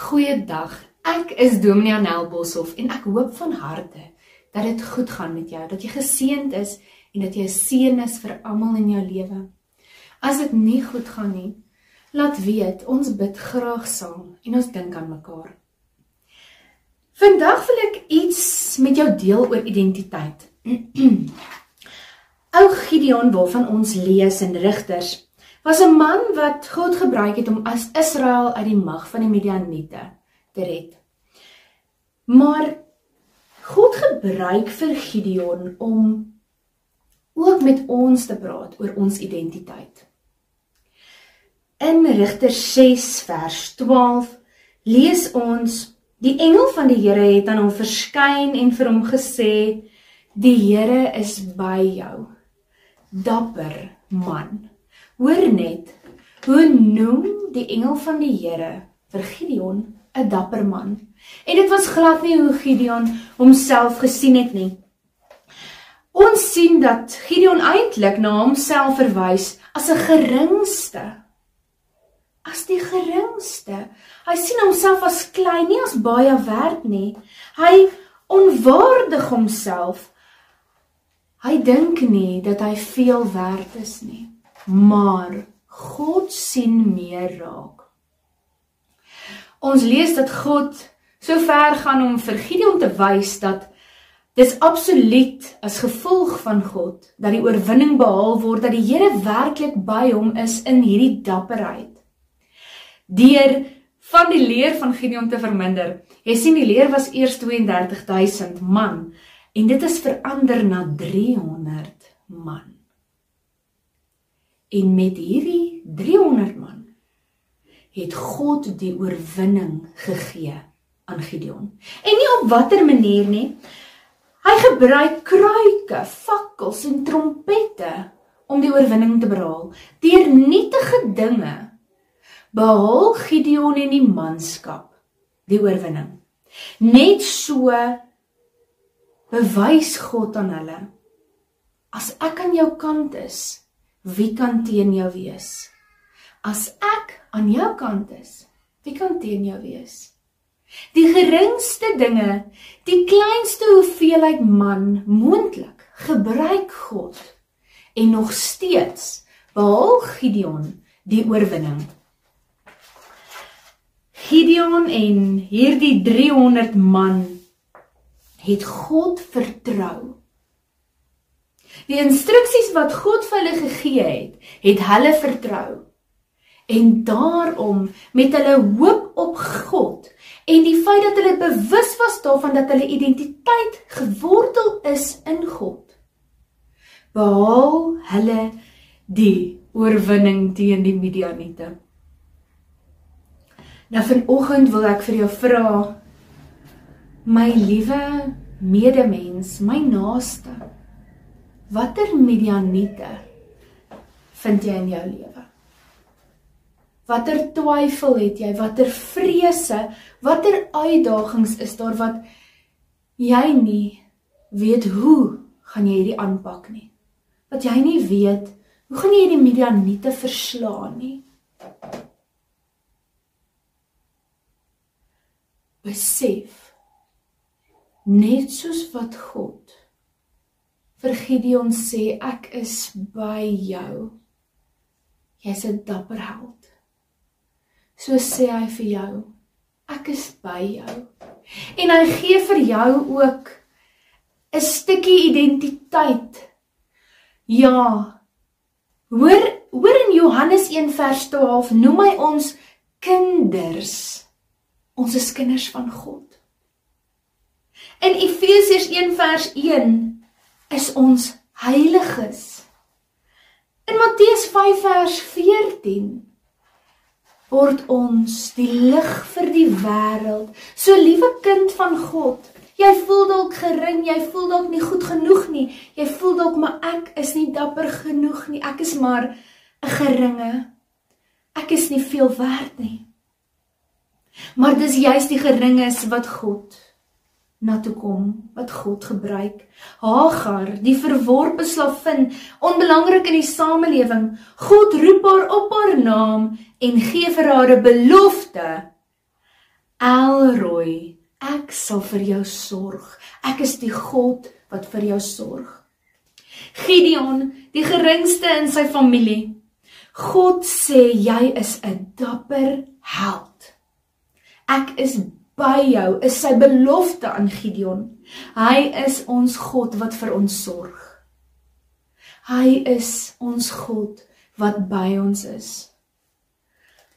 Goeiedag, ek is Dominee Anel Boshoff en ek hoop van harte dat dit goed gaan met jou, dat jy geseënd is en dat jy 'n seën is vir almal in jou lewe. As dit nie goed gaan nie, laat weet, ons bid graag saam en ons dink aan mekaar. Vandag wil ek iets met jou deel oor identiteit. Ou Gideon, waarvan ons lees in Rigters, was 'n man wat God gebruik het om as Israel uit die mag van die Midianiete te red. Maar God gebruik vir Gideon om ook met ons te praat oor ons identiteit. In Rigters 6 vers 12 lees ons, die engel van die Here het aan hom verskyn en vir hom gesê, die Here is by jou, dapper man. Hoor net, hoe noem die engel van die Here vir Gideon 'n dapper man? En dit was glad nie hoe Gideon homself gesien het nie. Ons sien dat Gideon eintlik na homself verwys as 'n geringste. As die geringste. Hy sien homself as klein, nie as baie werd nie. Hy onwaardig homself. Hy dink nie dat hy veel werd is nie. Maar God sien meer raak. Ons lees dat God so ver gaan om vir Gideon te wys dat dis absoluut as gevolg van God dat die oorwinning behaal word, dat die Here werklik by hom is in hierdie dapperheid. Deur van die leer van Gideon te verminder. Jy sien, die leer was eers 32.000 man en dit is verander na 300 man. En met hierdie 300 man het God die oorwinning gegee aan Gideon. En nie op watter manier nie. Hy gebruik kruike, fakkels en trompette om die oorwinning te behaal. Deur nietige dinge behaal Gideon en die manskap die oorwinning. Net so bewys God aan hulle, as ek aan jou kant is, wie kan teen jou wees? As ek aan jou kant is, wie kan teen jou wees? Die geringste dinge, die kleinste hoeveelheid man moontlik, gebruik God en nog steeds behaal Gideon die oorwinning. Gideon en hierdie 300 man het God vertrou. Die instruksies wat God vir hulle gegee het hulle vertrou. En daarom met hulle hoop op God en die feit dat hulle bewus was daarvan dat hulle identiteit gewortel is in God, behaal hulle die oorwinning teen die Midianiete. Nou vanoggend wil ek vir jou vra, my liewe medemens, my naaste, watter Midianiete vind jy in jou lewe? Watter twyfel het jy, watter vrese, watter uitdagings is daar wat jy nie weet hoe gaan jy hierdie aanpak nie? Wat jy nie weet, hoe gaan jy hierdie Midianiete verslaan nie? Besef, net soos wat God vir Gideon sê, ek is by jou. Jy's 'n dapper held. So sê hy vir jou, ek is by jou. En hy gee vir jou ook 'n stukkie identiteit. Ja, hoor in Johannes 1 vers 12, noem hy ons kinders. Ons is kinders van God. In Efesiërs 1 vers 1 is ons heiliges. In Matteus 5 vers 14 word ons die lig vir die wêreld. So liewe kind van God, jy voel dalk gering, jy voel dalk nie goed genoeg nie, jy voel dalk maar ek is nie dapper genoeg nie, ek is maar 'n geringe, ek is nie veel werd nie. Maar dis juist die geringes wat God na toe kom, wat God gebruik. Hagar, die verworpe slavin, onbelangrik in die samelewing, God roep haar op haar naam en gee vir haar 'n belofte Elroy, ek sal vir jou sorg. Ek is die God wat vir jou sorg. Gideon, die geringste in sy familie. God sê jy is 'n dapper held. Ek is by jou, is sy belofte aan Gideon. Hy is ons God wat vir ons sorg. Hy is ons God wat by ons is.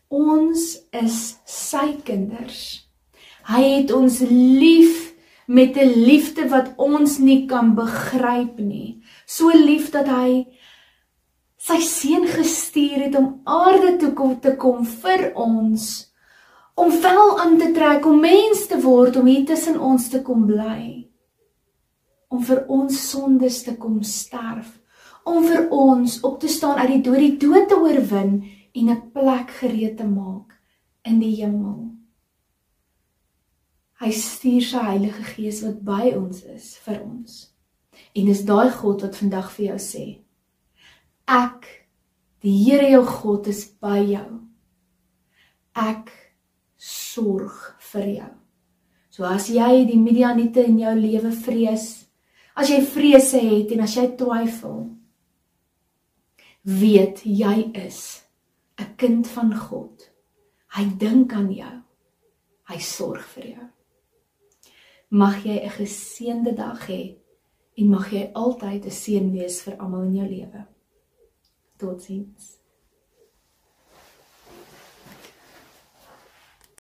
Ons is sy kinders. Hy het ons lief met 'n liefde wat ons nie kan begryp nie. So lief dat hy sy seun gestuur het om aarde toe te kom vir ons, om vel aan te trek, om mens te word, om hier tussen ons te kom bly, om vir ons sondes te kom sterf, om vir ons op te staan uit die dood te oorwin en 'n plek gereed te maak in die hemel. Hy stuur sy Heilige Gees wat by ons is vir ons. En dis daai God wat vandag vir jou sê, ek, die Here jou God, is by jou. Ek sorg vir jou. So as jy die Midianiete in jou lewe vrees, as jy vrese het en as jy twyfel, weet jy is 'n kind van God. Hy dink aan jou. Hy sorg vir jou. Mag jy 'n geseënde dag hê en mag jy altyd 'n seën wees vir almal in jou lewe. Totsiens.